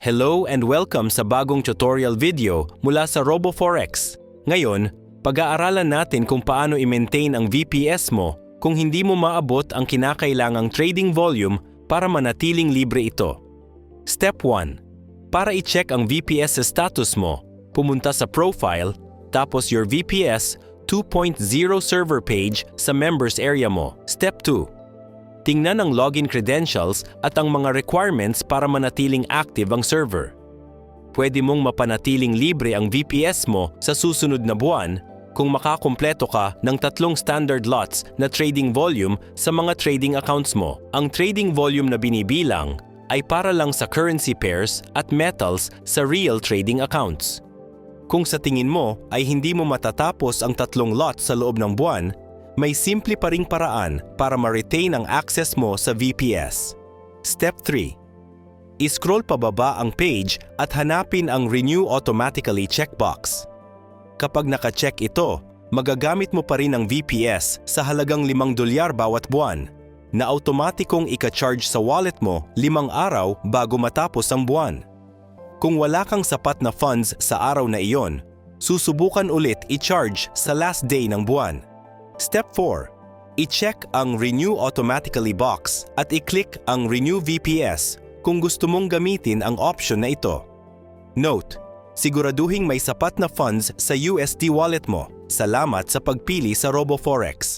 Hello and welcome sa bagong tutorial video mula sa RoboForex. Ngayon, pag-aaralan natin kung paano i-maintain ang VPS mo kung hindi mo maabot ang kinakailangang trading volume para manatiling libre ito. Step 1. Para i-check ang VPS status mo, pumunta sa Profile, tapos your VPS 2.0 server page sa members area mo. Step 2. Tingnan ang login credentials at ang mga requirements para manatiling active ang server. Pwede mong mapanatiling libre ang VPS mo sa susunod na buwan kung makakumpleto ka ng 3 standard lots na trading volume sa mga trading accounts mo. Ang trading volume na binibilang ay para lang sa currency pairs at metals sa real trading accounts. Kung sa tingin mo ay hindi mo matatapos ang 3 lots sa loob ng buwan, may simple pa ring paraan para ma-retain ang access mo sa VPS. Step 3. I-scroll pababa ang page at hanapin ang Renew Automatically checkbox. Kapag naka-check ito, magagamit mo pa rin ang VPS sa halagang $5 bawat buwan na automatikong ika-charge sa wallet mo 5 araw bago matapos ang buwan. Kung wala kang sapat na funds sa araw na iyon, susubukan ulit i-charge sa last day ng buwan. Step 4. I-check ang Renew Automatically box at i-click ang Renew VPS kung gusto mong gamitin ang option na ito. Note: siguraduhing may sapat na funds sa USD wallet mo. Salamat sa pagpili sa RoboForex.